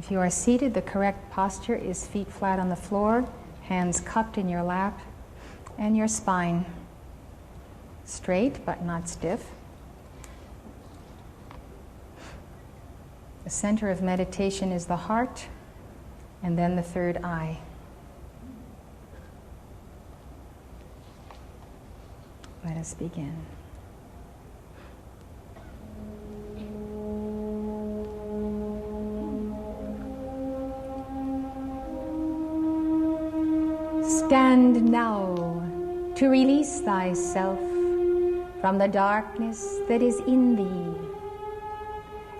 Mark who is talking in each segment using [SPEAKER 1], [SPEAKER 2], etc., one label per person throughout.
[SPEAKER 1] If you are seated, the correct posture is feet flat on the floor, hands cupped in your lap, and your spine straight but not stiff. The center of meditation is the heart, and then the third eye. Let us begin. Stand now to release thyself from the darkness that is in thee,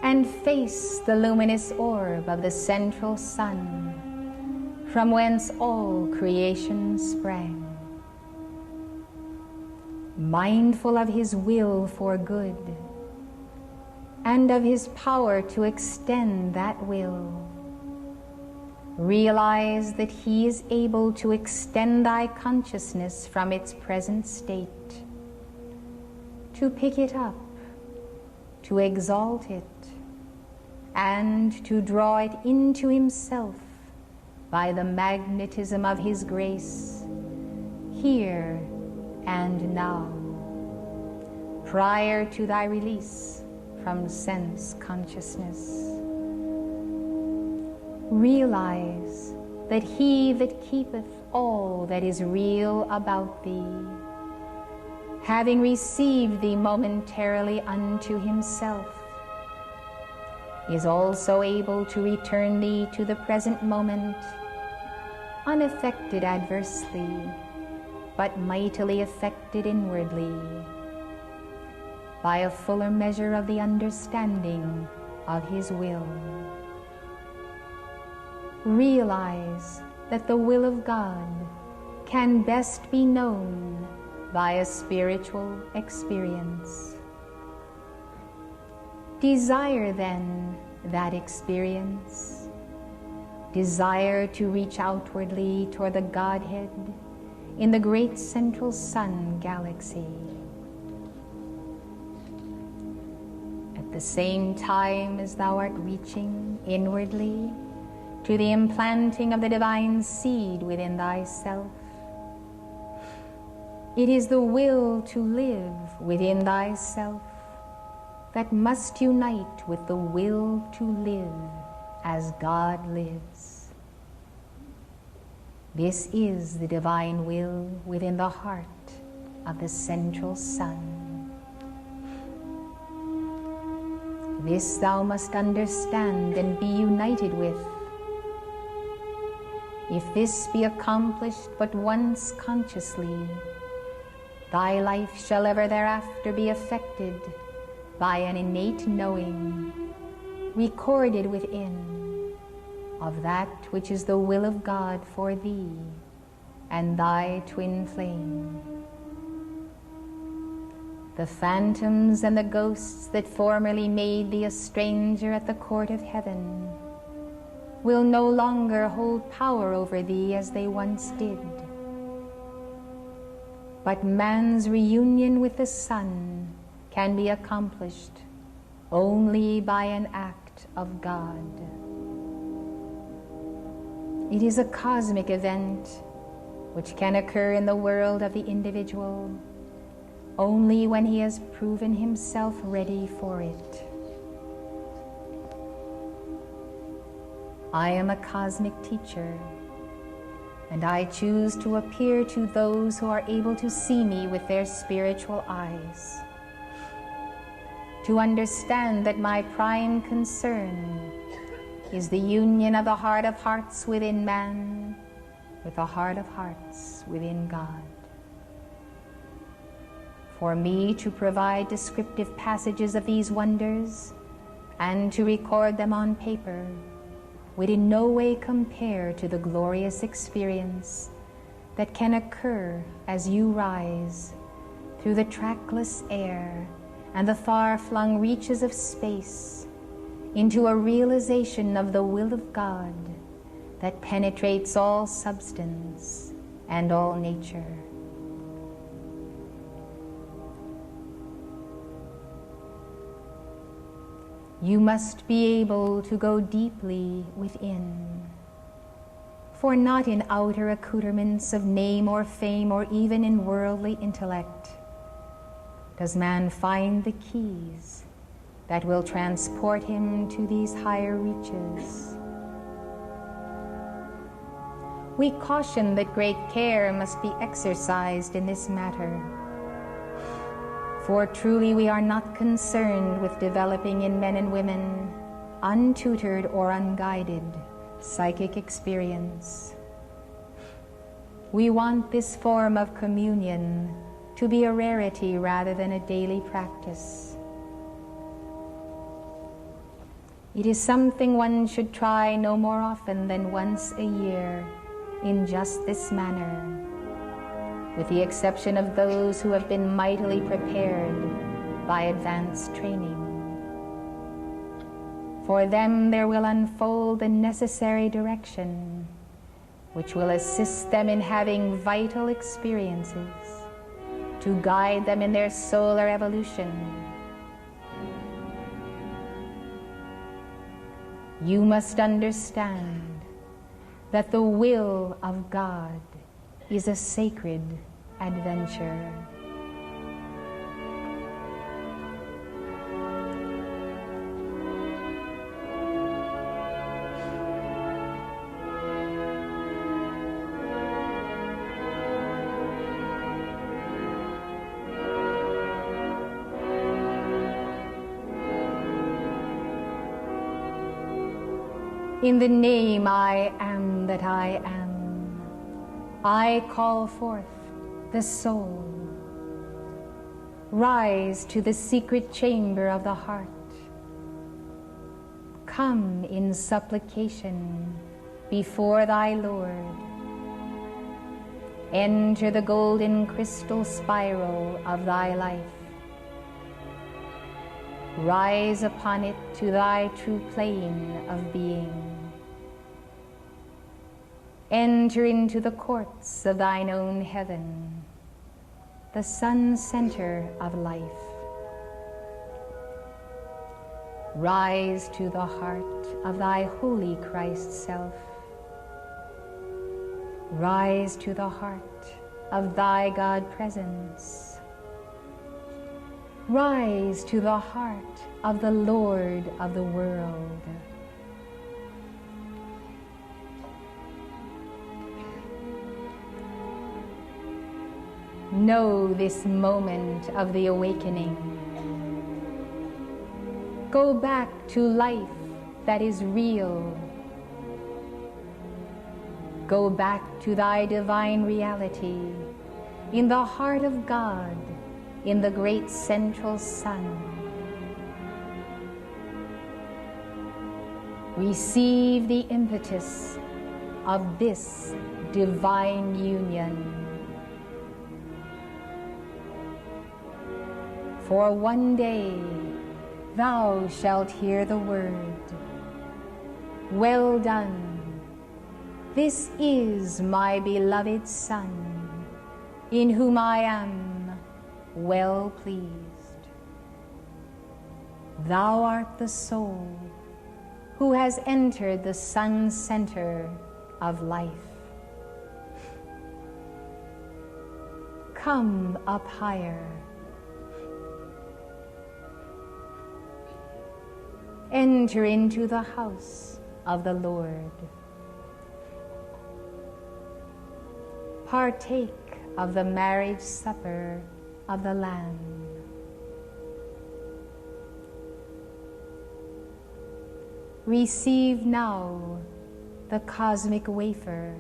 [SPEAKER 1] and face the luminous orb of the central sun, from whence all creation sprang. Mindful of his will for good, and of his power to extend that will, realize that he is able to extend thy consciousness from its present state, to pick it up, to exalt it, and to draw it into himself by the magnetism of his grace, here and now, prior to thy release from sense consciousness. Realize that he that keepeth all that is real about thee, having received thee momentarily unto himself, is also able to return thee to the present moment, unaffected adversely, but mightily affected inwardly, by a fuller measure of the understanding of his will. Realize that the will of God can best be known by a spiritual experience. Desire then that experience. Desire to reach outwardly toward the Godhead in the great central sun galaxy. At the same time as thou art reaching inwardly to the implanting of the divine seed within thyself, it is the will to live within thyself that must unite with the will to live as God lives. This is the divine will within the heart of the central sun. This thou must understand and be united with. If this be accomplished but once consciously, thy life shall ever thereafter be affected by an innate knowing, recorded within, of that which is the will of God for thee and thy twin flame. The phantoms and the ghosts that formerly made thee a stranger at the court of heaven will no longer hold power over thee as they once did. But man's reunion with the sun can be accomplished only by an act of God. It is a cosmic event which can occur in the world of the individual only when he has proven himself ready for it. I am a cosmic teacher, and I choose to appear to those who are able to see me with their spiritual eyes, to understand that my prime concern is the union of the heart of hearts within man with the heart of hearts within God. For me to provide descriptive passages of these wonders and to record them on paper would in no way compare to the glorious experience that can occur as you rise through the trackless air and the far-flung reaches of space into a realization of the will of God that penetrates all substance and all nature. You must be able to go deeply within. For not in outer accoutrements of name or fame or even in worldly intellect does man find the keys that will transport him to these higher reaches. We caution that great care must be exercised in this matter, for truly we are not concerned with developing in men and women, untutored or unguided, psychic experience. We want this form of communion to be a rarity rather than a daily practice. It is something one should try no more often than once a year in just this manner, with the exception of those who have been mightily prepared by advanced training. For them there will unfold the necessary direction which will assist them in having vital experiences to guide them in their solar evolution. You must understand that the will of God is a sacred adventure. In the name I am that I am, I call forth the soul. Rise to the secret chamber of the heart. Come in supplication before thy Lord. Enter the golden crystal spiral of thy life. Rise upon it to thy true plane of being. Enter into the courts of thine own heaven, the sun center of life. Rise to the heart of thy holy Christ self. Rise to the heart of thy God presence. Rise to the heart of the Lord of the world. Know this moment of the awakening. Go back to life that is real. Go back to thy divine reality in the heart of God, in the great central sun. Receive the impetus of this divine union. For one day thou shalt hear the word, well done, this is my beloved Son, in whom I am well pleased. Thou art the soul who has entered the sun center of life. Come up higher. Enter into the house of the Lord. Partake of the marriage supper of the Lamb. Receive now the cosmic wafer.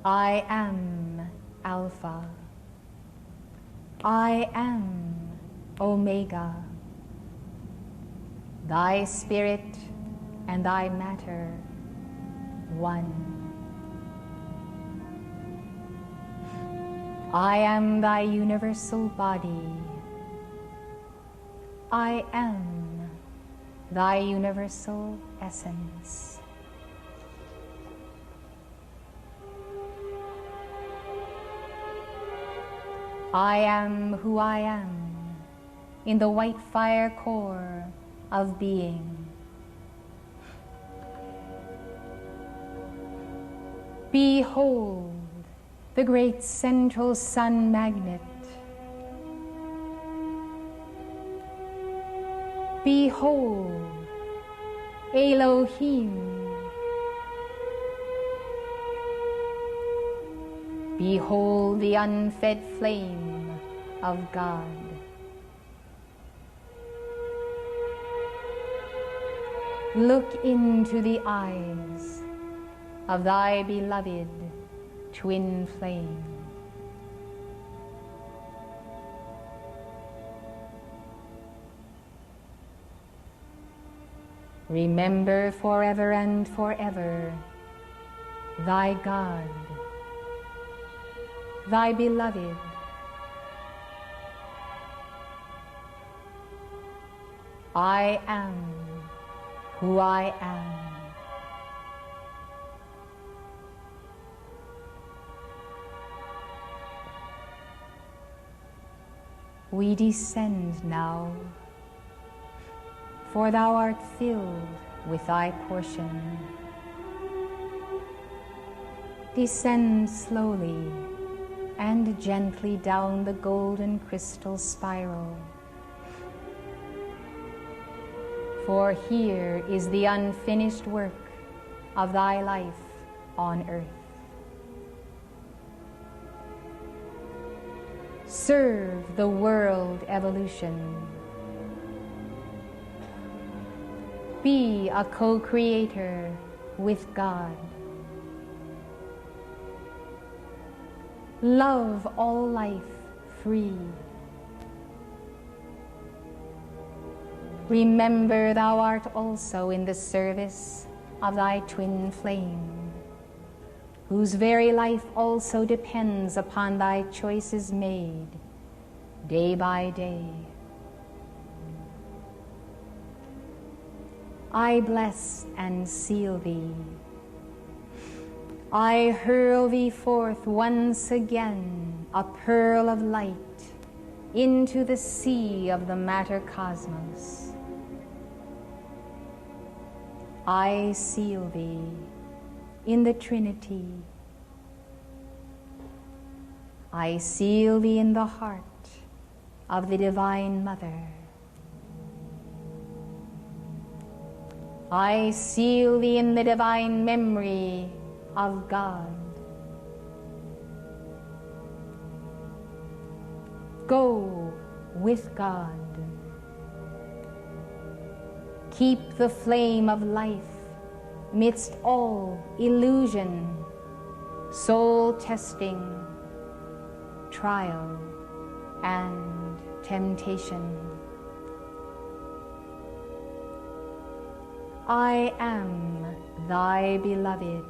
[SPEAKER 1] I am Alpha. I am Omega. Thy spirit and thy matter, one. I am thy universal body. I am thy universal essence. I am who I am, in the white fire core of being. Behold the great central sun magnet. Behold Elohim. Behold the unfed flame of God. Look into the eyes of thy beloved twin flame. Remember forever and forever thy God, thy beloved. I am who I am. We descend now, for thou art filled with thy portion. Descend slowly and gently down the golden crystal spiral. For here is the unfinished work of thy life on earth. Serve the world evolution. Be a co-creator with God. Love all life free. Remember thou art also in the service of thy twin flame, whose very life also depends upon thy choices made day by day. I bless and seal thee. I hurl thee forth once again, a pearl of light, into the sea of the matter cosmos. I seal thee in the Trinity. I seal thee in the heart of the Divine Mother. I seal thee in the divine memory of God. Go with God. Keep the flame of life midst all illusion, soul testing, trial, and temptation. I am thy beloved,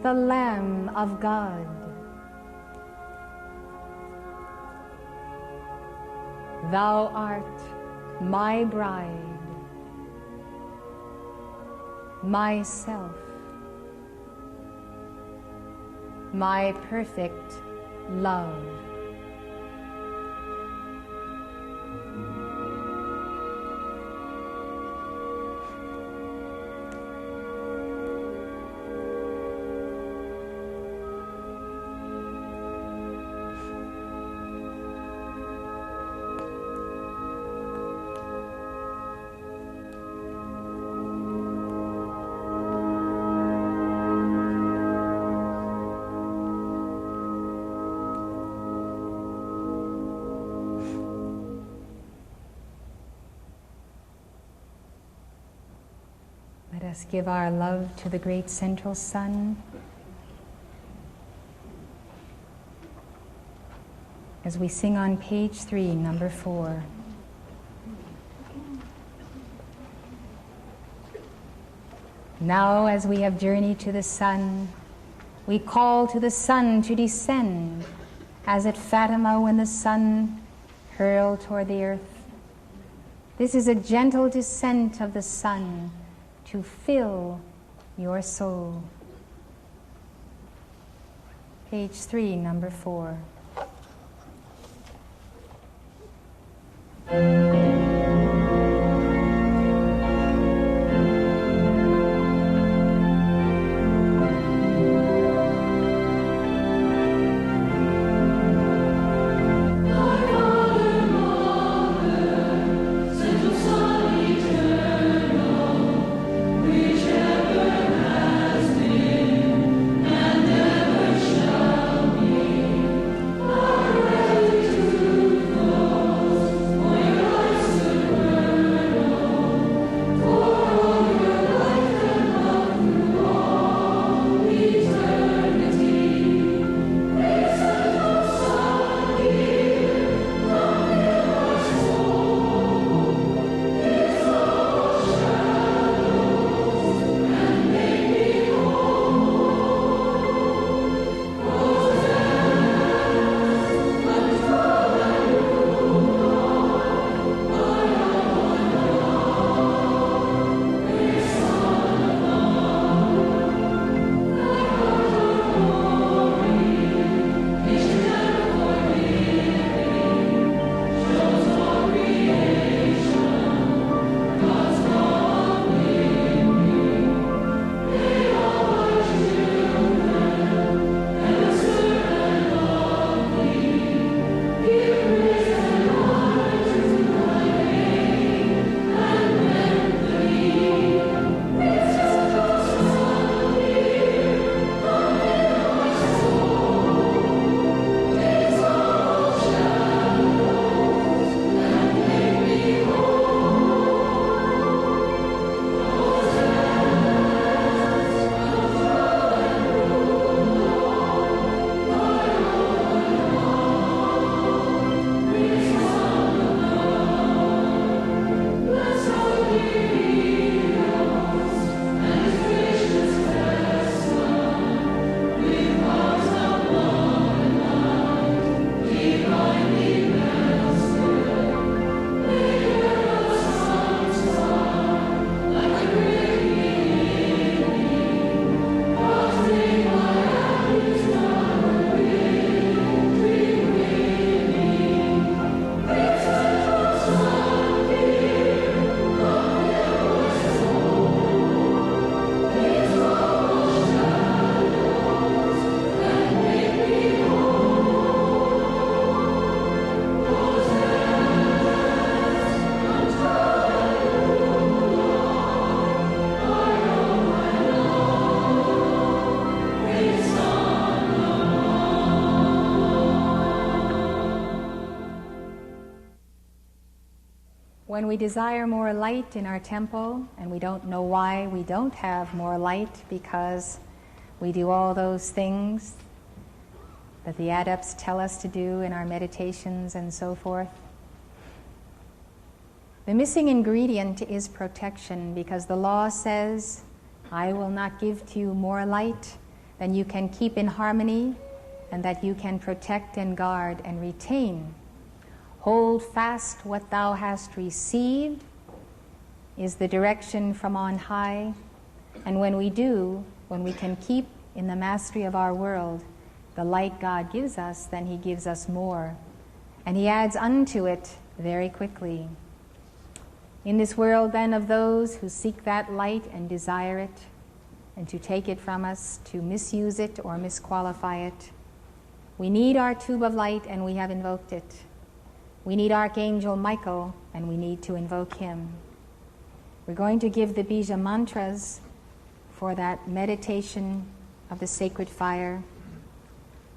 [SPEAKER 1] the Lamb of God. Thou art my bride, myself, my perfect love. Let us give our love to the great central sun as we sing on page 3, number 4. Now, as we have journeyed to the sun, we call to the sun to descend, as at Fatima when the sun hurled toward the earth. This is a gentle descent of the sun to fill your soul. Page 3, number 4. When we desire more light in our temple, and we don't know why we don't have more light, because we do all those things that the adepts tell us to do in our meditations and so forth. The missing ingredient is protection, because the law says, I will not give to you more light than you can keep in harmony and that you can protect and guard and retain. Hold fast what thou hast received is the direction from on high. And when we do, when we can keep in the mastery of our world the light God gives us, then he gives us more. And he adds unto it very quickly. In this world then of those who seek that light and desire it, and to take it from us, to misuse it or misqualify it, we need our tube of light, and we have invoked it. We need Archangel Michael, and we need to invoke him. We're going to give the Bija mantras for that meditation of the sacred fire.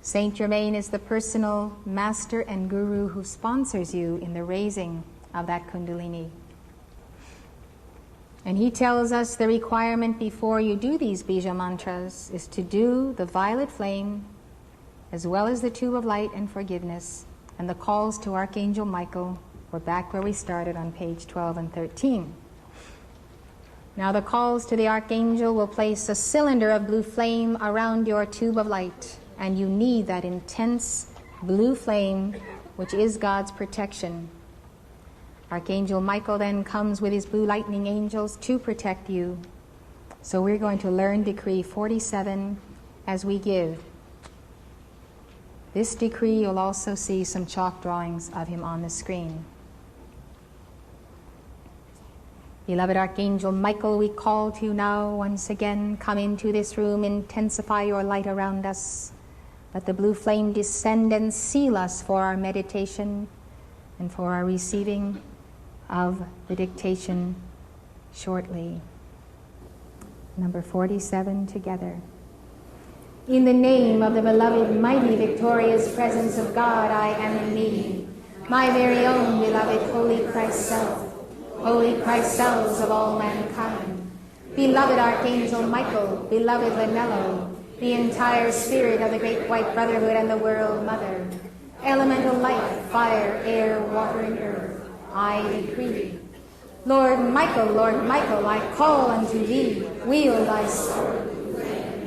[SPEAKER 1] Saint Germain is the personal master and guru who sponsors you in the raising of that Kundalini. And he tells us the requirement before you do these Bija mantras is to do the violet flame, as well as the tube of light and forgiveness, and the calls to Archangel Michael. We're back where we started on page 12 and 13. Now the calls to the Archangel will place a cylinder of blue flame around your tube of light, and you need that intense blue flame, which is God's protection. Archangel Michael then comes with his blue lightning angels to protect you. So we're going to learn Decree 47 as we give. This decree, you'll also see some chalk drawings of him on the screen. Beloved Archangel Michael, we call to you now once again. Come into this room, intensify your light around us. Let the blue flame descend and seal us for our meditation and for our receiving of the dictation shortly. Number 47 together. In the name of the beloved, mighty, victorious presence of God, I am in need. My very own beloved, holy Christ self, holy Christ selves of all mankind. Beloved Archangel Michael, beloved Lanello, the entire spirit of the great white brotherhood and the world mother, elemental light, fire, air, water, and earth, I decree. Lord Michael, I call unto thee, wield thy sword,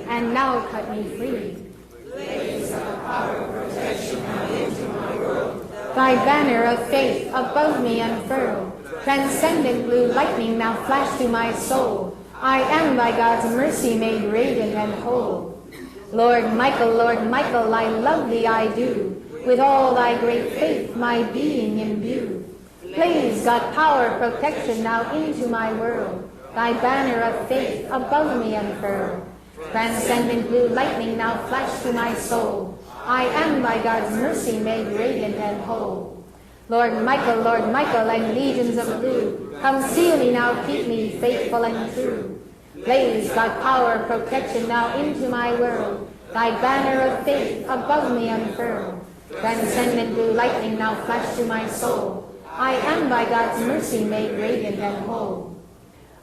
[SPEAKER 1] and now cut me free. Blaze of power, protection, now into my world. Thy banner of faith above me unfurl. Transcendent blue lightning now flash through my soul. I am by God's mercy made radiant and whole. Lord Michael, I love thee, I do. With all thy great faith my being imbue. Blaze God power, protection now into my world. Thy banner of faith above me unfurl. Transcendent blue lightning now flash through my soul. I am by God's mercy made radiant and whole. Lord Michael, and legions of blue, come seal me now, keep me faithful and true. Blaze thy power, protection now into my world. Thy banner of faith above me unfurl. Transcendent blue lightning now flash through my soul. I am by God's mercy made radiant and whole.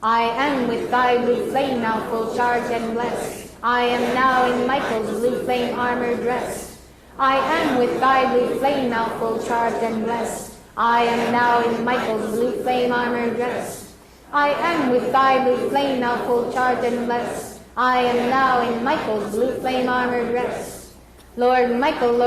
[SPEAKER 1] I am with thy blue flame now full charged and blessed. I am now in Michael's blue flame armor dressed. I am with thy blue flame now full charged and blessed. I am now in Michael's blue flame armor dressed. I am with thy blue flame now full charged and blessed. I am now in Michael's blue flame armor dressed. Lord Michael,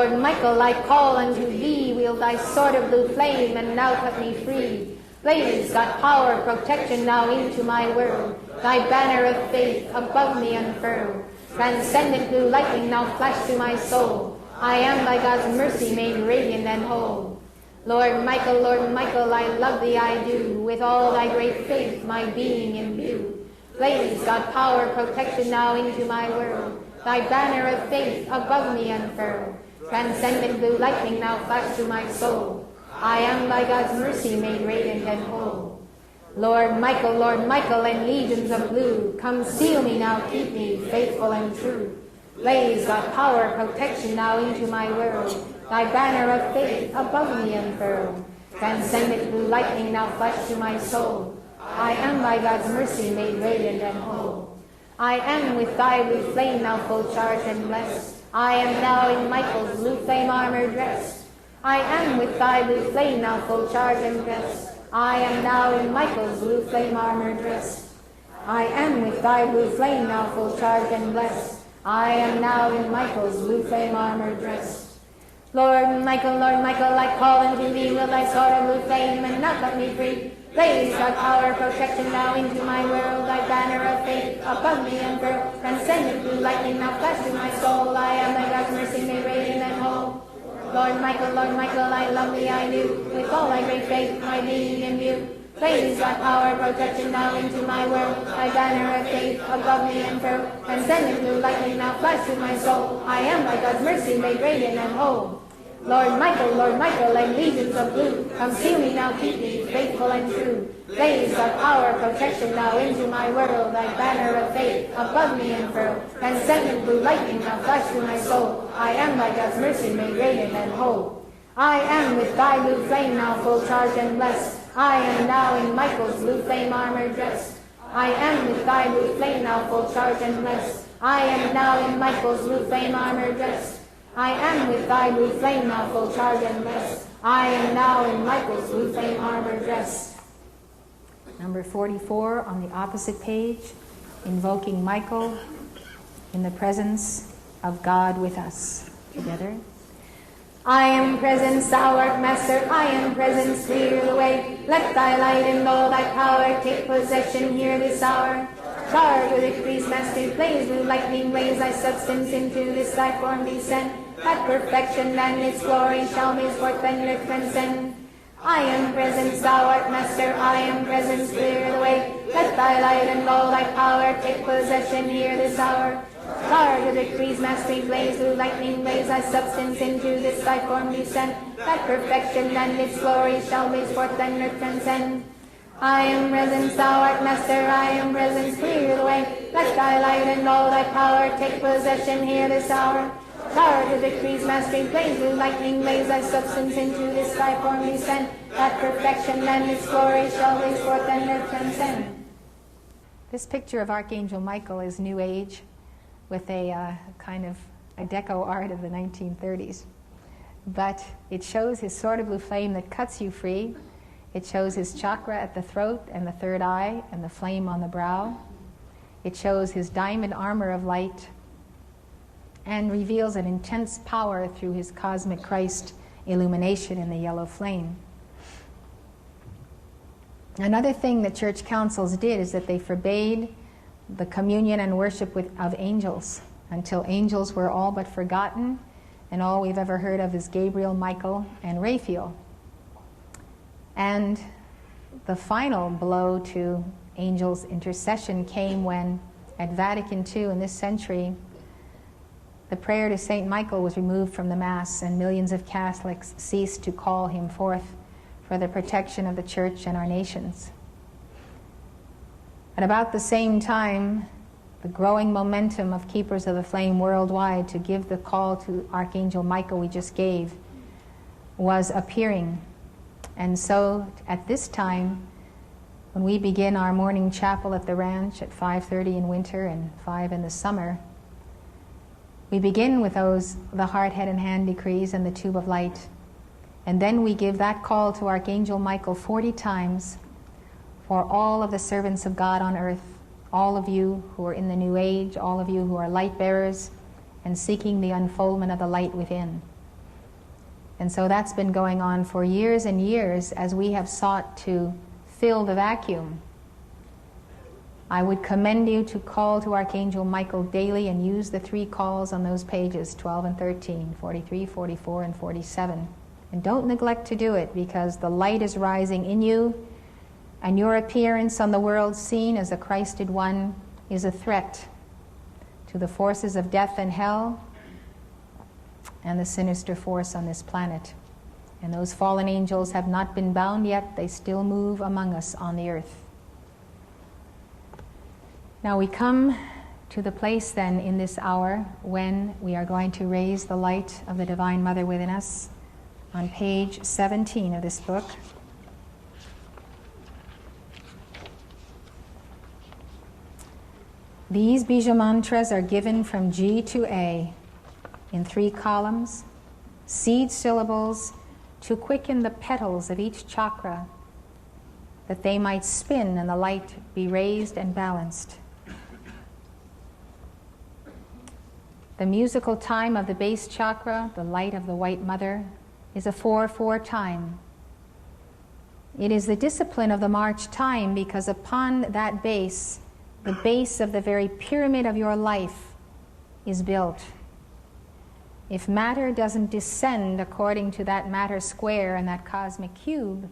[SPEAKER 1] I call unto thee, wield thy sword of blue flame, and now cut me free. Blaze God power, protection now into my world. Thy banner of faith above me unfurl. Transcendent blue lightning now flash through my soul. I am by God's mercy made radiant and whole. Lord Michael, I love thee, I do. With all thy great faith my being imbue. Blaze God power, protection now into my world. Thy banner of faith above me unfurl. Transcendent blue lightning now flash through my soul. I am by God's mercy made radiant and whole. Lord Michael, and legions of blue, come seal me now, keep me faithful and true. Blaze God power, protection now into my world. Thy banner of faith above me unfurl. Transcendent blue lightning now flash through my soul. I am by God's mercy made radiant and whole. I am with thy blue flame now full charged and blessed. I am now in Michael's blue flame armor dressed. I am with thy blue flame now full charged and dressed. I am now in Michael's blue flame armor dressed. I am with thy blue flame now full charged and blessed. I am now in Michael's blue flame armor dressed. Lord Michael, I call unto thee, wield thy sword of blue flame, and now cut me free. Blaze thy power, protection now into my world. Thy banner of faith above me unfurl. Transcendent blue lightning now flash through my soul. I am by God's mercy made radiant and whole. Lord Michael, I love thee, I do. With all thy great faith my being imbue. Blaze thy power, protection now into my world. Thy banner of faith above me unfurl. Transcendent blue lightning now flash through my soul. I am by God's mercy made radiant and whole. Lord Michael, and legions of blue, come seal me now, keep me faithful and true. Blaze thy power, protection now into my world. Thy banner of faith above me unfurl. Transcendent blue lightning now flash through my soul. I am by God's mercy made radiant and whole. I am with thy blue flame now full charged and blessed. I am now in Michael's blue flame armor dressed. I am with thy blue flame now full charged and blessed. I am now in Michael's blue flame armor dressed. I am with thy blue flame now full charged and blessed. I am now in Michael's blue flame armor dressed. Number 44 on the opposite page, invoking Michael in the presence of God with us. Together. I am presence, thou art master, I am presence, clear the way. Let thy light and all thy power take possession here this hour. Charge with victory's master, blaze with lightning, raise thy substance into this thy form descend. That perfection and its glory shall me forth and transcend. I am presence, thou art master, I am presence, clear the way. Let thy light and all thy power take possession here this hour. Guard the victory's mastery blaze, through lightning blaze thy substance into this thy form descend. That perfection and its glory shall blaze forth and earth transcend. I am presence, thou art master, I am presence, clear the way. Let thy light and all thy power take possession here this hour. Guard the victory's mastery blaze, through lightning blaze thy substance into this thy form descend. That perfection and its glory shall blaze forth and earth transcend. This picture of Archangel Michael is New Age, with a kind of a deco art of the 1930s. But it shows his sword of blue flame that cuts you free. It shows his chakra at the throat and the third eye and the flame on the brow. It shows his diamond armor of light and reveals an intense power through his cosmic Christ illumination in the yellow flame. Another thing that church councils did is that they forbade the communion and worship of angels until angels were all but forgotten, and all we've ever heard of is Gabriel, Michael, and Raphael. And the final blow to angels' intercession came when, at Vatican II in this century, the prayer to Saint Michael was removed from the Mass, and millions of Catholics ceased to call him forth for the protection of the Church and our nations. At about the same time, the growing momentum of Keepers of the Flame worldwide to give the call to Archangel Michael we just gave was appearing. And so at this time, when we begin our morning chapel at the ranch at 5:30 in winter and 5 in the summer, we begin with the heart, head, and hand decrees and the tube of light. And then we give that call to Archangel Michael 40 times for all of the servants of God on earth, all of you who are in the New Age, all of you who are light bearers and seeking the unfoldment of the light within. And so that's been going on for years and years as we have sought to fill the vacuum. I would commend you to call to Archangel Michael daily and use the 3 calls on those pages, 12 and 13, 43, 44, and 47. And don't neglect to do it, because the light is rising in you, and your appearance on the world scene as a Christed one is a threat to the forces of death and hell and the sinister force on this planet. And those fallen angels have not been bound yet. They still move among us on the earth. Now we come to the place then in this hour when we are going to raise the light of the Divine Mother within us on page 17 of this book. These Bija mantras are given from G to A in 3 columns, seed syllables to quicken the petals of each chakra, that they might spin and the light be raised and balanced. The musical time of the base chakra, the light of the White Mother, is a 4/4 time. It is the discipline of the march time, because upon that base, the base of the very pyramid of your life is built. If matter doesn't descend according to that matter square and that cosmic cube,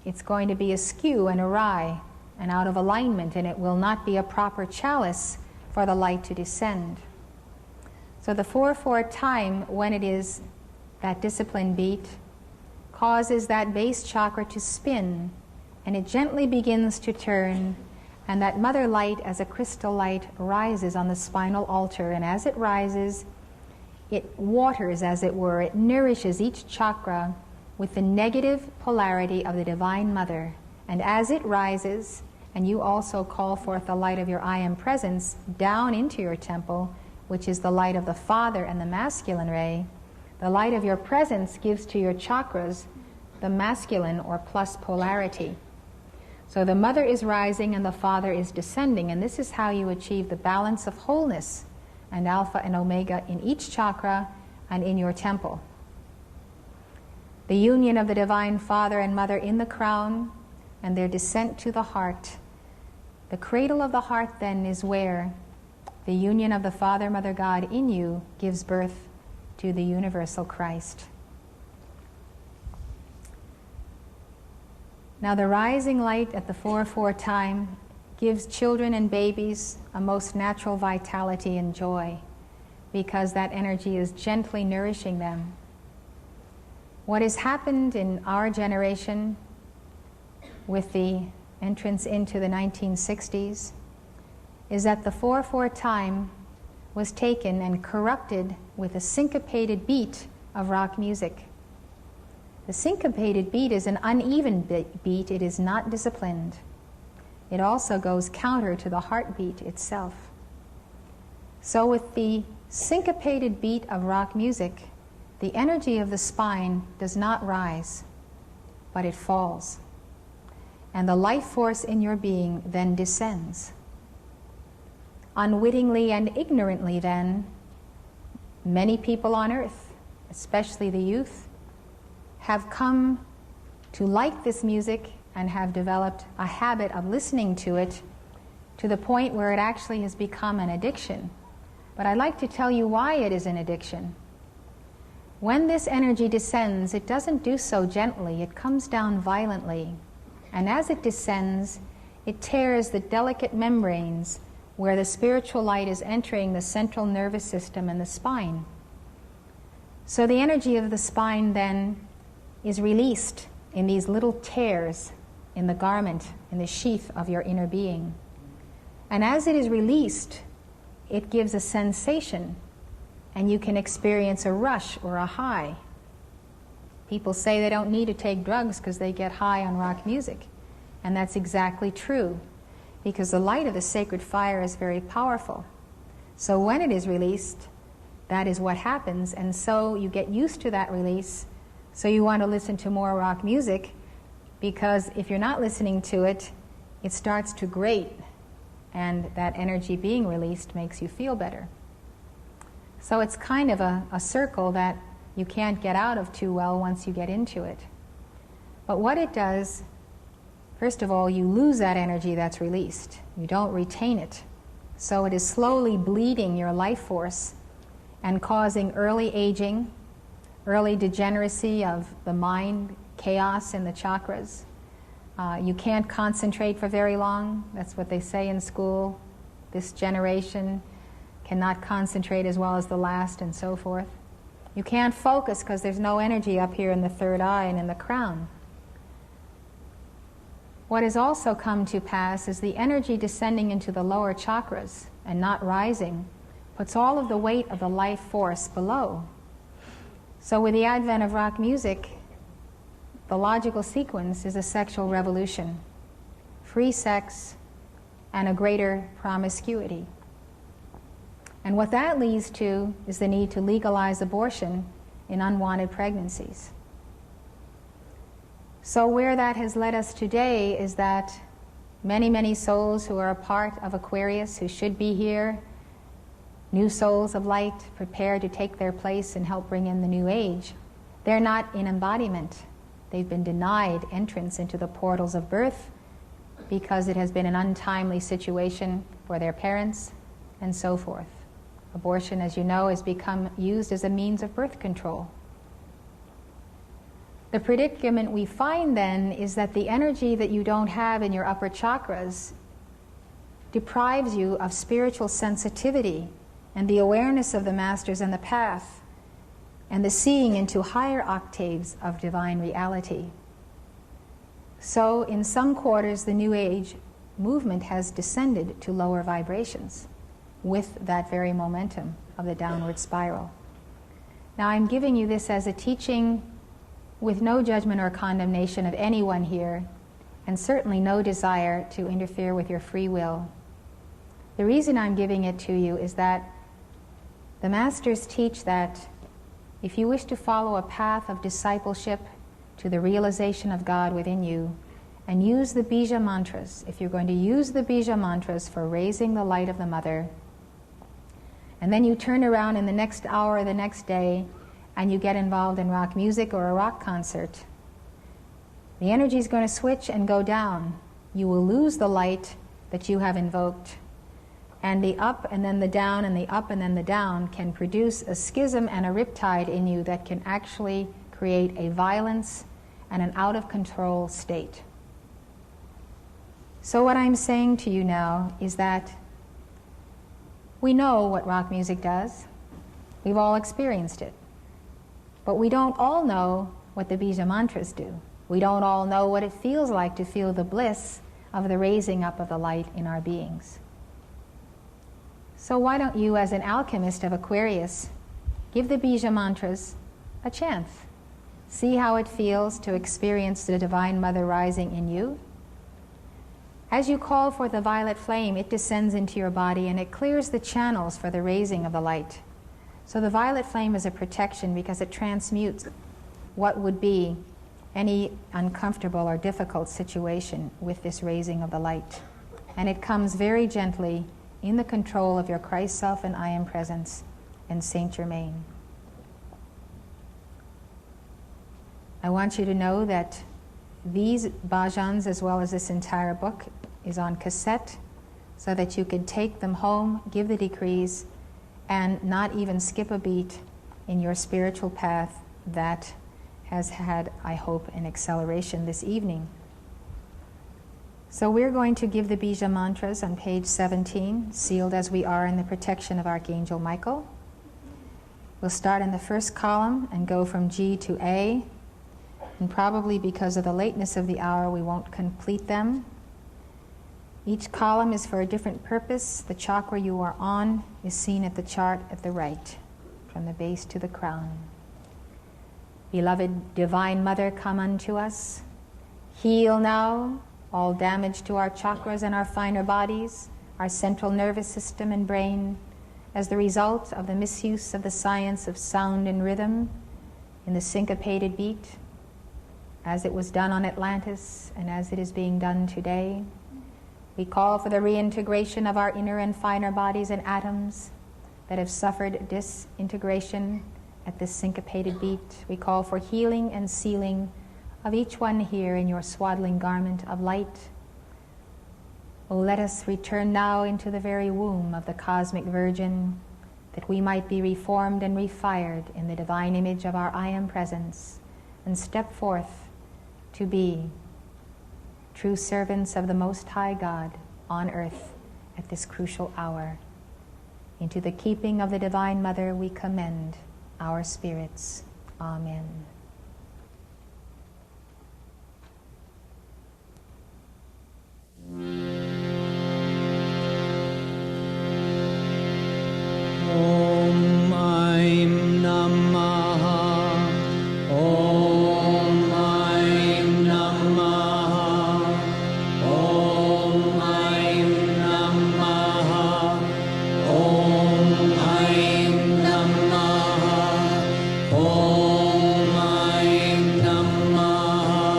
[SPEAKER 1] it's going to be askew and awry and out of alignment, and it will not be a proper chalice for the light to descend. So the 4/4 time, when it is that discipline beat, causes that base chakra to spin, and it gently begins to turn, and that mother light as a crystal light rises on the spinal altar, and as it rises, it waters, as it were, it nourishes each chakra with the negative polarity of the Divine Mother. And as it rises, and you also call forth the light of your I Am Presence down into your temple, which is the light of the Father and the masculine ray, the light of your presence gives to your chakras the masculine or plus polarity. So the Mother is rising and the Father is descending, and this is how you achieve the balance of wholeness and Alpha and Omega in each chakra and in your temple. The union of the Divine Father and Mother in the crown and their descent to the heart. The cradle of the heart then is where the union of the Father, Mother, God in you gives birth to the universal Christ. Now the rising light at the 4/4 time gives children and babies a most natural vitality and joy, because that energy is gently nourishing them. What has happened in our generation with the entrance into the 1960s is that the 4/4 time was taken and corrupted with a syncopated beat of rock music. The syncopated beat is an uneven beat. It is not disciplined. It also goes counter to the heartbeat itself. So with the syncopated beat of rock music, the energy of the spine does not rise, but it falls. And the life force in your being then descends. Unwittingly and ignorantly then, many people on earth, especially the youth, have come to like this music and have developed a habit of listening to it to the point where it actually has become an addiction. But I'd like to tell you why it is an addiction. When this energy descends, it doesn't do so gently, it comes down violently. And as it descends, it tears the delicate membranes where the spiritual light is entering the central nervous system and the spine. So the energy of the spine then is released in these little tears in the garment, in the sheath of your inner being. And as it is released, it gives a sensation, and you can experience a rush or a high. People say they don't need to take drugs because they get high on rock music. And that's exactly true, because the light of the sacred fire is very powerful. So when it is released, that is what happens, and so you get used to that release, so you want to listen to more rock music, because if you're not listening to it, it starts to grate, and that energy being released makes you feel better. So it's kind of a circle that you can't get out of too well once you get into it. But what it does, first of all, you lose that energy that's released. You don't retain it. So it is slowly bleeding your life force and causing early aging, early degeneracy of the mind, chaos in the chakras. You can't concentrate for very long. That's what they say in school. This generation cannot concentrate as well as the last, and so forth. You can't focus because there's no energy up here in the third eye and in the crown. What has also come to pass is the energy descending into the lower chakras and not rising puts all of the weight of the life force below. So with the advent of rock music, the logical sequence is a sexual revolution, free sex, and a greater promiscuity. And what that leads to is the need to legalize abortion in unwanted pregnancies. So where that has led us today is that many, many souls who are a part of Aquarius, who should be here, new souls of light prepared to take their place and help bring in the new age, they're not in embodiment. They've been denied entrance into the portals of birth because it has been an untimely situation for their parents, and so forth. Abortion, as you know, has become used as a means of birth control. The predicament we find then is that the energy that you don't have in your upper chakras deprives you of spiritual sensitivity and the awareness of the masters and the path, and the seeing into higher octaves of divine reality. So in some quarters, the New Age movement has descended to lower vibrations with that very momentum of the downward spiral. Now I'm giving you this as a teaching with no judgment or condemnation of anyone here, and certainly no desire to interfere with your free will. The reason I'm giving it to you is that the masters teach that if you wish to follow a path of discipleship to the realization of God within you, and use the bija mantras, if you're going to use the bija mantras for raising the light of the mother, and then you turn around in the next hour or the next day and you get involved in rock music or a rock concert, the energy is going to switch and go down. You will lose the light that you have invoked. And the up and then the down and the up and then the down can produce a schism and a riptide in you that can actually create a violence and an out-of-control state. So what I'm saying to you now is that we know what rock music does. We've all experienced it. But we don't all know what the Bija mantras do. We don't all know what it feels like to feel the bliss of the raising up of the light in our beings. So why don't you, as an alchemist of Aquarius, give the Bija mantras a chance. See how it feels to experience the Divine Mother rising in you. As you call for the violet flame, it descends into your body and it clears the channels for the raising of the light. So the violet flame is a protection because it transmutes what would be any uncomfortable or difficult situation with this raising of the light. And it comes very gently in the control of your Christ self and I am presence and Saint Germain. I want you to know that these bhajans, as well as this entire book, is on cassette so that you could take them home, give the decrees, and not even skip a beat in your spiritual path that has had, I hope, an acceleration this evening. So we're going to give the Bija mantras on page 17, sealed as we are in the protection of Archangel Michael. We'll start in the first column and go from G to A, and probably because of the lateness of the hour, we won't complete them. Each column is for a different purpose. The chakra you are on is seen at the chart at the right, from the base to the crown. Beloved Divine Mother, come unto us. Heal now all damage to our chakras and our finer bodies, our central nervous system and brain, as the result of the misuse of the science of sound and rhythm in the syncopated beat, as it was done on Atlantis and as it is being done today. We call for the reintegration of our inner and finer bodies and atoms that have suffered disintegration at this syncopated beat. We call for healing and sealing of each one here in your swaddling garment of light. Oh, let us return now into the very womb of the cosmic Virgin, that we might be reformed and refired in the divine image of our I Am Presence, and step forth to be true servants of the Most High God on earth at this crucial hour. Into the keeping of the Divine Mother we commend our spirits. Amen.
[SPEAKER 2] Om Aim Namaha. Om Aim Namaha. Om Aim Namaha. Om Aim Namaha. Om Aim Namaha.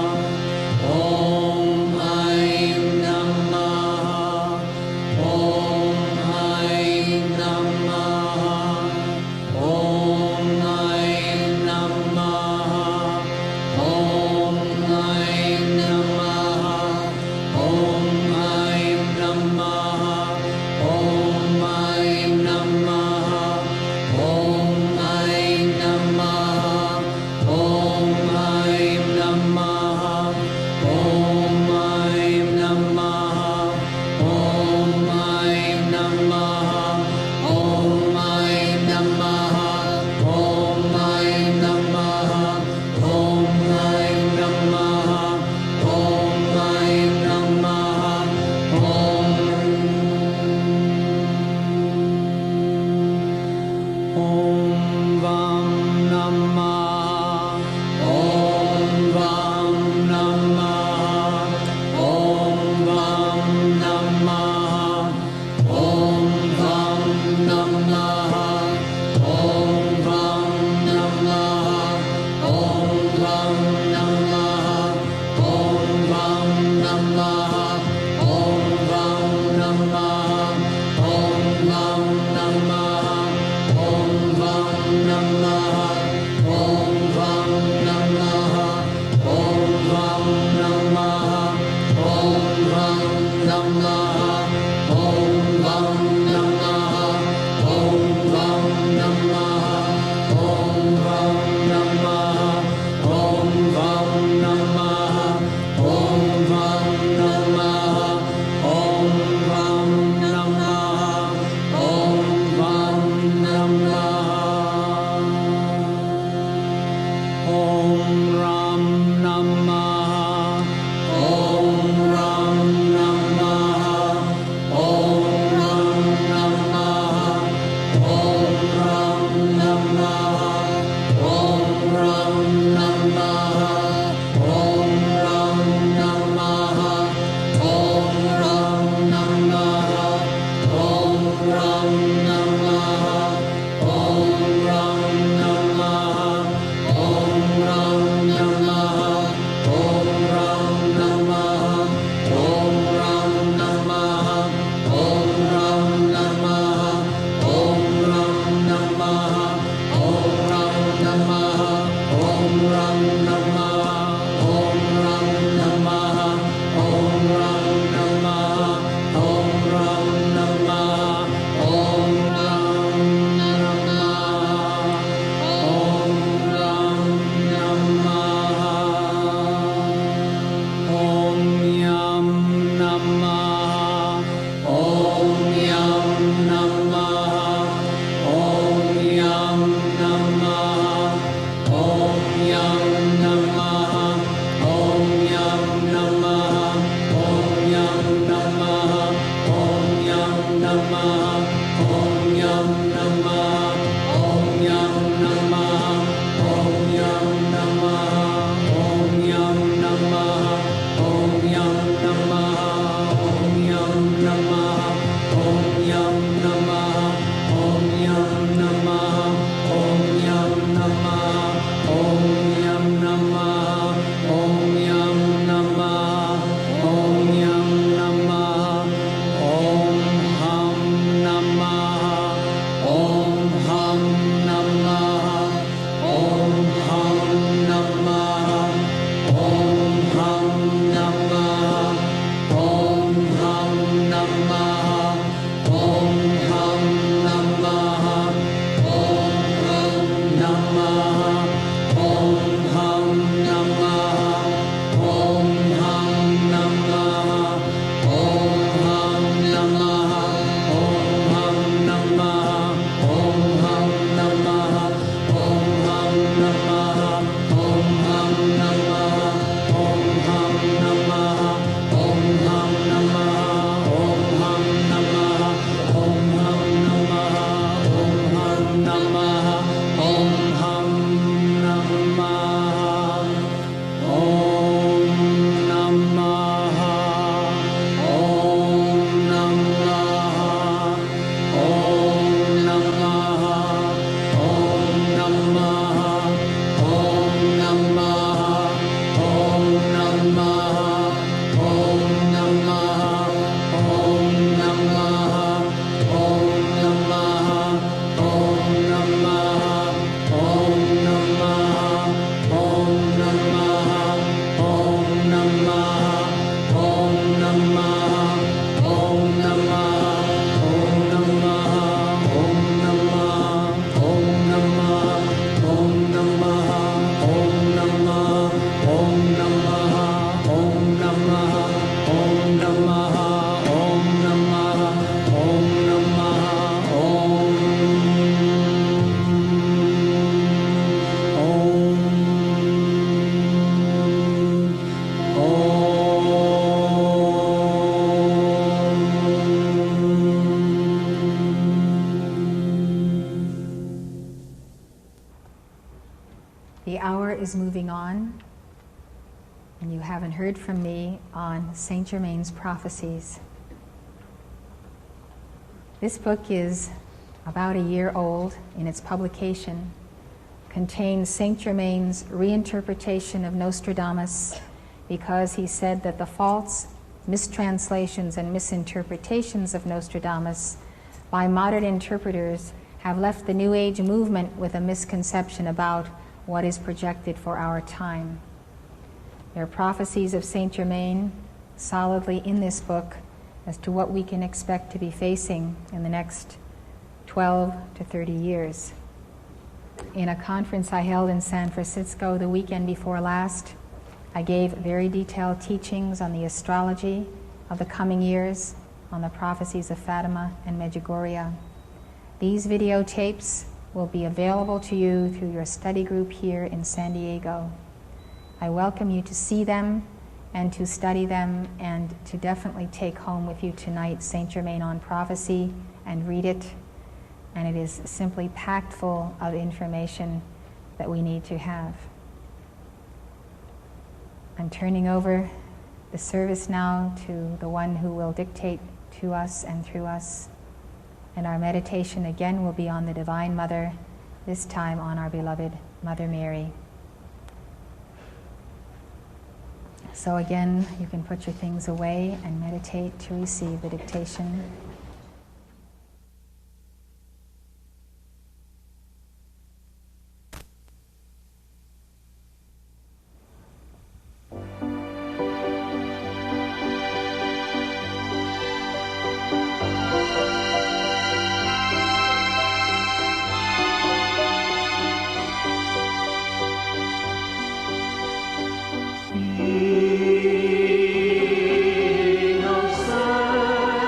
[SPEAKER 2] Om Aim Namaha.
[SPEAKER 1] the hour is moving on, and you haven't heard from me on Saint Germain's prophecies. This book is about a year old in its publication, contains Saint Germain's reinterpretation of Nostradamus, because he said that the false mistranslations and misinterpretations of Nostradamus by modern interpreters have left the New Age movement with a misconception about what is projected for our time. There are prophecies of Saint Germain solidly in this book as to what we can expect to be facing in the next 12 to 30 years. In a conference I held in San Francisco the weekend before last, I gave very detailed teachings on the astrology of the coming years, on the prophecies of Fatima and Medjugorje. These videotapes will be available to you through your study group here in San Diego. I welcome you to see them and to study them, and to definitely take home with you tonight Saint Germain on Prophecy and read it. And it is simply packed full of information that we need to have. I'm turning over the service now to the one who will dictate to us and through us. And our meditation again will be on the Divine Mother, this time on our beloved Mother Mary. So again, you can put your things away and meditate to receive the dictation.
[SPEAKER 2] King of sanctity,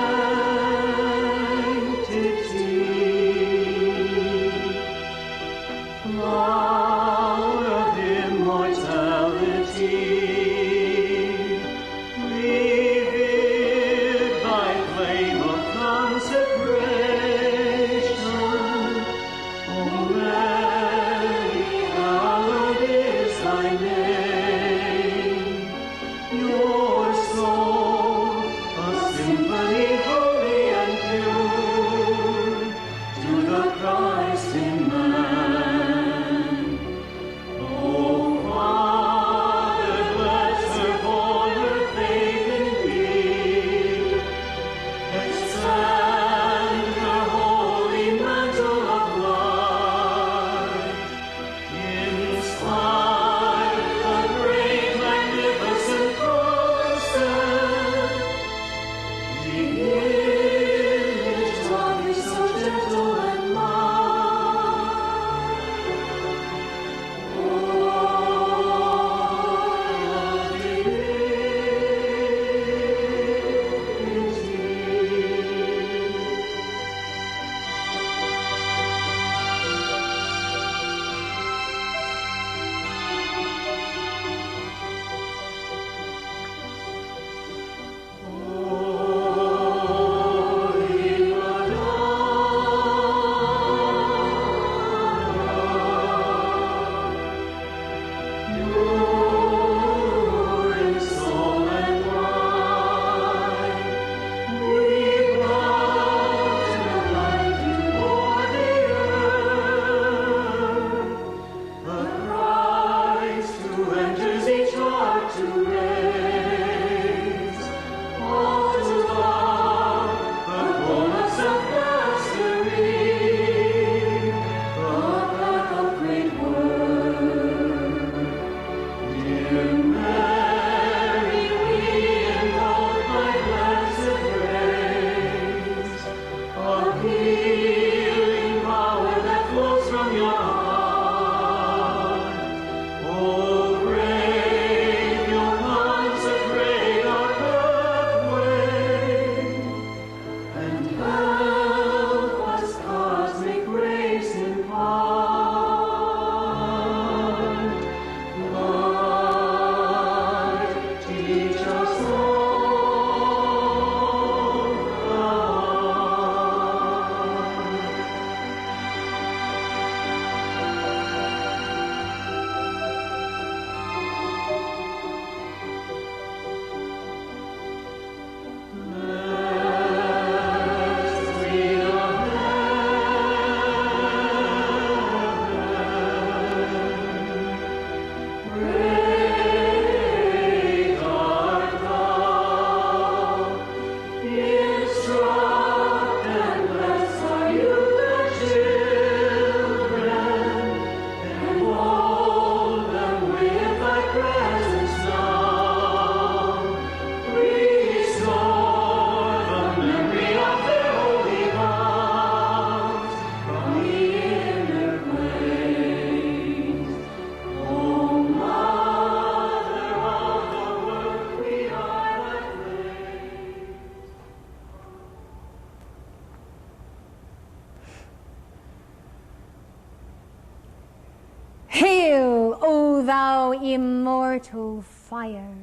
[SPEAKER 1] thou immortal fire,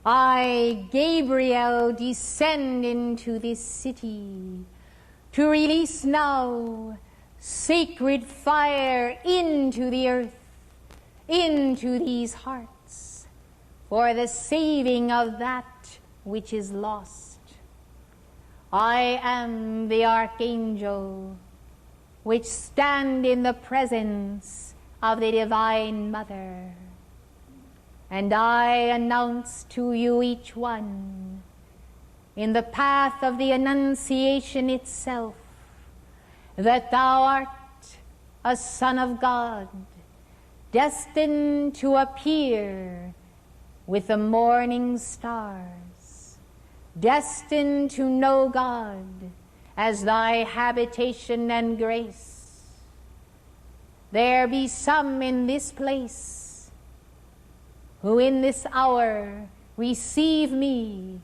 [SPEAKER 1] I, Gabriel, descend into this city to release now sacred fire into the earth, into these hearts, for the saving of that which is lost. I am the archangel which stand in the presence of the Divine Mother, and I announce to you each one, in the path of the Annunciation itself, that thou art a Son of God, destined to appear with the morning stars, destined to know God as thy habitation and grace. There be some in this place who in this hour receive me,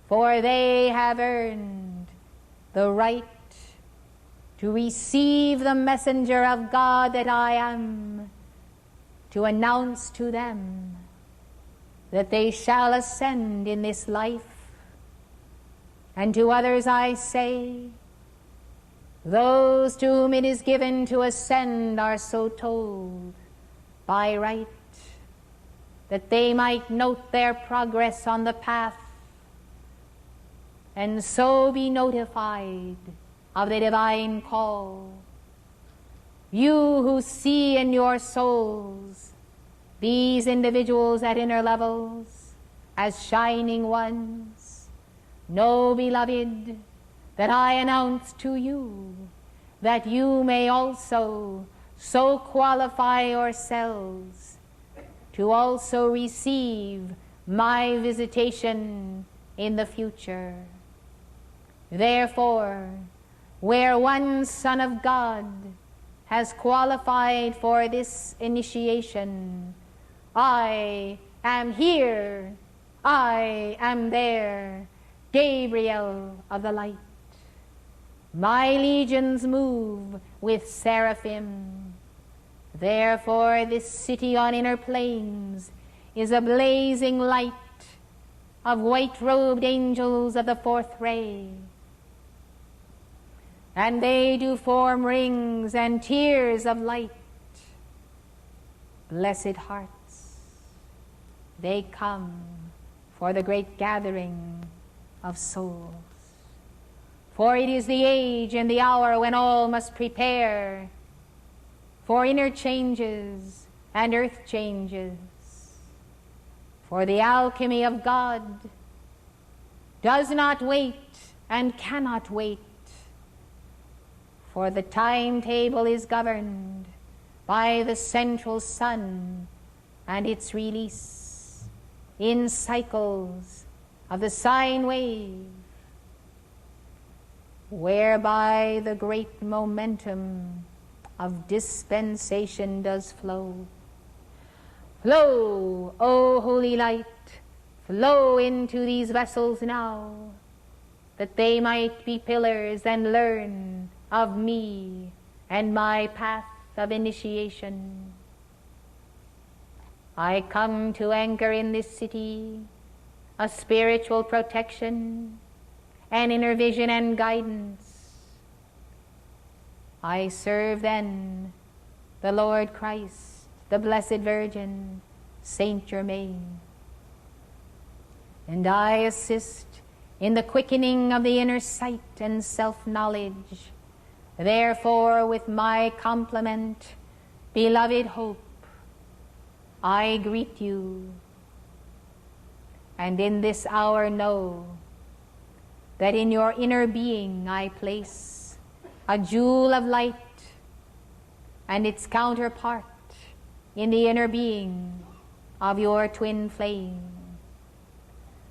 [SPEAKER 1] for they have earned the right to receive the messenger of God that I am, to announce to them that they shall ascend in this life. And to others I say, those to whom it is given to ascend are so told by right, that they might note their progress on the path, and so be notified of the divine call. You who see in your souls these individuals at inner levels as shining ones, know, beloved, that I announce to you that you may also so qualify yourselves to also receive my visitation in the future. Therefore, where one Son of God has qualified for this initiation, I am here, I am there, Gabriel of the light. My legions move with seraphim. Therefore this city on inner plains is a blazing light of white-robed angels of the fourth ray. And they do form rings and tiers of light. Blessed hearts, they come for the great gathering of souls. For it is the age and the hour when all must prepare for inner changes and earth changes. For the alchemy of God does not wait and cannot wait, for the timetable is governed by the central sun and its release in cycles of the sine wave, whereby the great momentum of dispensation does flow. Flow, O holy light, flow into these vessels now, that they might be pillars and learn of me and my path of initiation. I come to anchor in this city a spiritual protection and inner vision and guidance. I serve then the Lord Christ, the Blessed Virgin, Saint Germain, and I assist in the quickening of the inner sight and self-knowledge. Therefore, with my complement, beloved hope, I greet you, and in this hour know that in your inner being I place a jewel of light, and its counterpart in the inner being of your twin flame.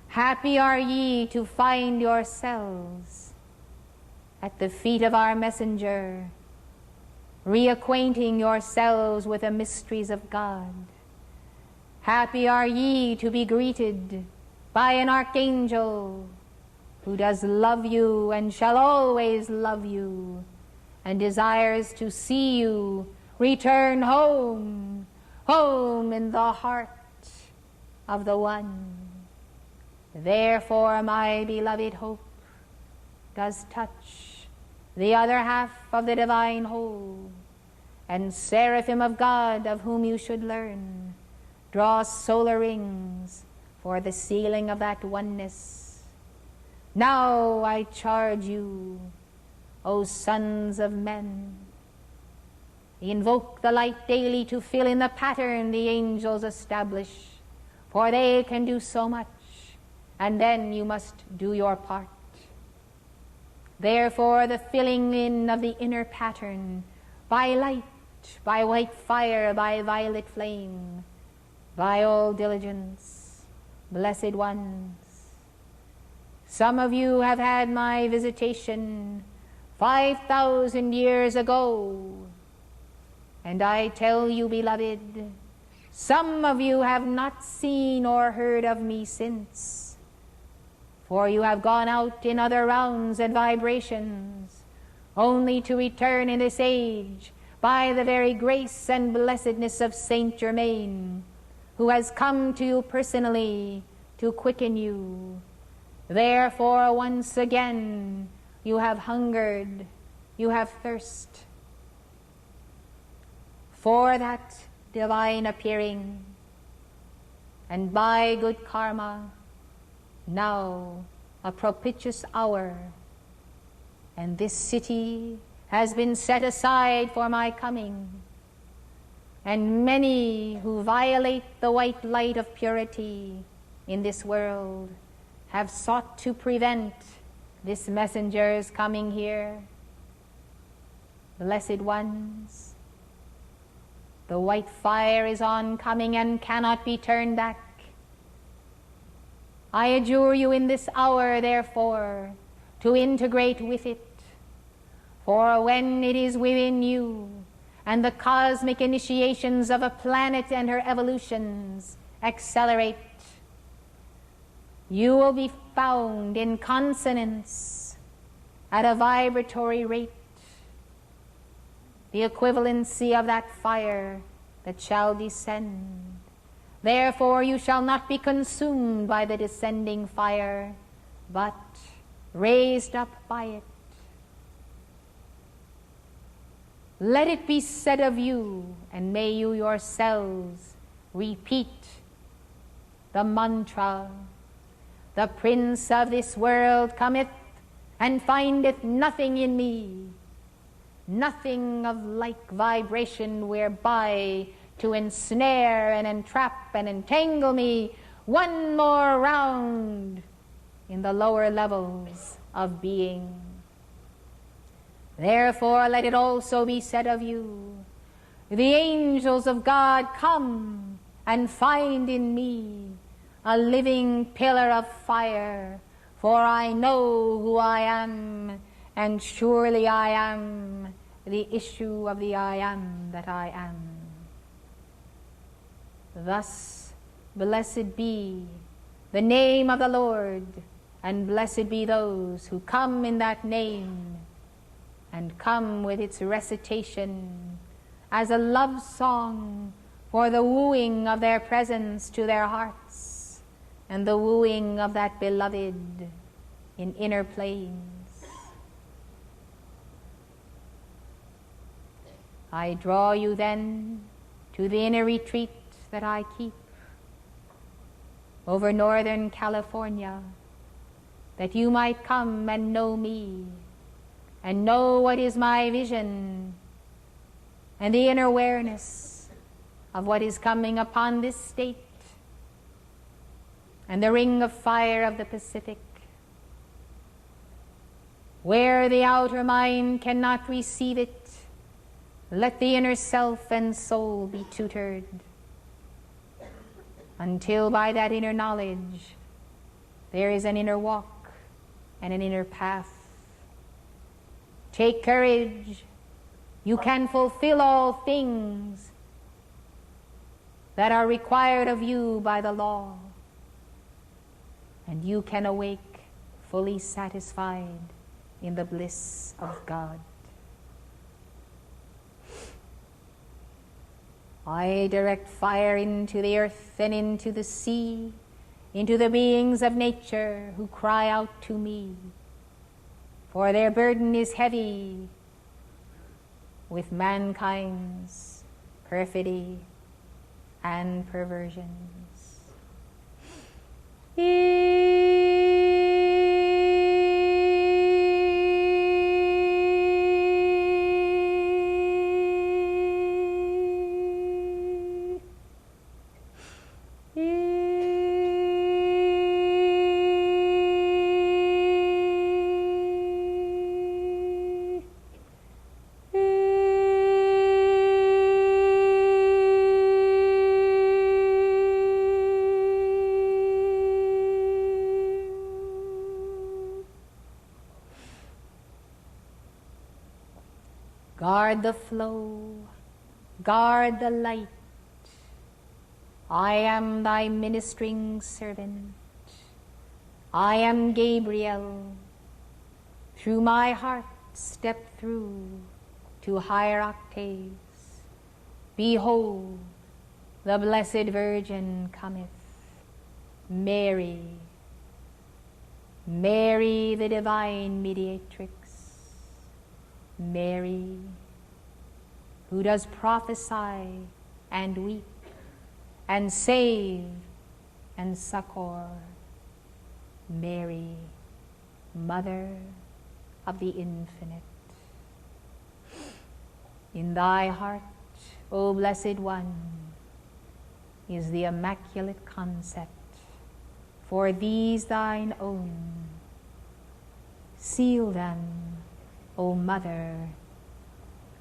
[SPEAKER 1] Happy are ye to find yourselves at the feet of our messenger, reacquainting yourselves with the mysteries of God. Happy are ye to be greeted by an archangel who does love you and shall always love you, and desires to see you return home, home in the heart of the one. Therefore my beloved hope does touch the other half of the divine whole, and seraphim of God, of whom you should learn, draw solar rings for the sealing of that oneness. Now I charge you, O sons of men, invoke the light daily to fill in the pattern the angels establish, for they can do so much, and then you must do your part. Therefore the filling in of the inner pattern, by light, by white fire, by violet flame, by all diligence, blessed ones. Some of you have had my visitation 5,000 years ago, and I tell you, beloved, some of you have not seen or heard of me since, for you have gone out in other rounds and vibrations, only to return in this age by the very grace and blessedness of Saint Germain, who has come to you personally to quicken you. Therefore, once again, you have hungered, you have thirst for that divine appearing, and by good karma, now a propitious hour, and this city has been set aside for my coming, and many who violate the white light of purity in this world have sought to prevent this messenger's coming here. Blessed ones, the white fire is oncoming and cannot be turned back. I adjure you in this hour, therefore, to integrate with it, for when it is within you, and the cosmic initiations of a planet and her evolutions accelerate, you will be found in consonance at a vibratory rate, the equivalency of that fire that shall descend. Therefore you shall not be consumed by the descending fire, but raised up by it. Let it be said of you, and may you yourselves repeat the mantra, the prince of this world cometh and findeth nothing in me, nothing of like vibration whereby to ensnare and entrap and entangle me one more round in the lower levels of being. Therefore let it also be said of you, the angels of God come and find in me a living pillar of fire, for I know who I am, and surely I am the issue of the I am that I am. Thus, blessed be the name of the Lord, and blessed be those who come in that name, and come with its recitation as a love song for the wooing of their presence to their hearts, and the wooing of that beloved in inner planes. I draw you then to the inner retreat that I keep over Northern California, that you might come and know me, and know what is my vision, and the inner awareness of what is coming upon this state, and the ring of fire of the Pacific, where the outer mind cannot receive it. Let the inner self and soul be tutored, until by that inner knowledge there is an inner walk and an inner path. Take courage. You can fulfill all things that are required of you by the law, and you can awake fully satisfied in the bliss of God. I direct fire into the earth and into the sea, into the beings of nature who cry out to me, for their burden is heavy with mankind's perfidy and perversions. Guard the flow, guard the light. I am thy ministering servant. I am Gabriel. Through my heart step through to higher octaves. Behold, the Blessed Virgin cometh. Mary, Mary the divine mediatrix. Mary, who does prophesy and weep and save and succor. Mary, Mother of the Infinite. In thy heart, O Blessed One, is the Immaculate Concept for these thine own. Seal them, O Mother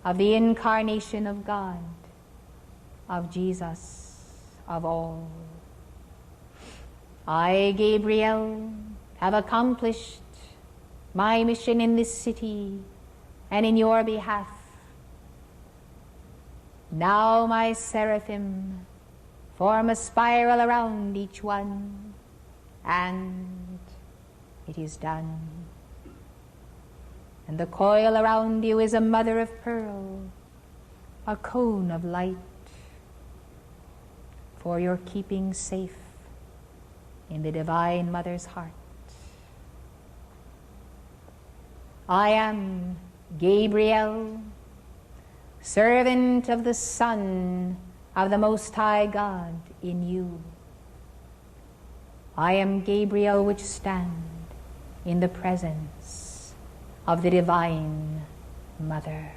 [SPEAKER 1] of the Incarnation of God, of Jesus, of all. I, Gabriel, have accomplished my mission in this city and in your behalf. Now my seraphim form a spiral around each one, and it is done. And the coil around you is a mother of pearl, a cone of light, for your keeping safe in the Divine Mother's heart. I am Gabriel, servant of the Son of the Most High God in you. I am Gabriel, which stand in the presence of the Divine Mother.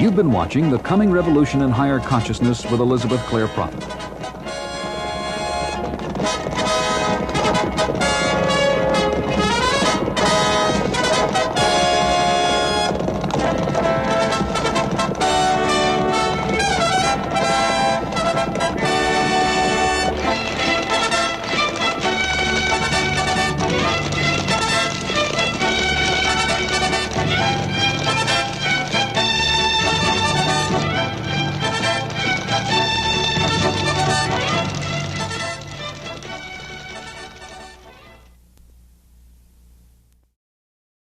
[SPEAKER 3] You've been watching The Coming Revolution in Higher Consciousness with Elizabeth Clare Prophet.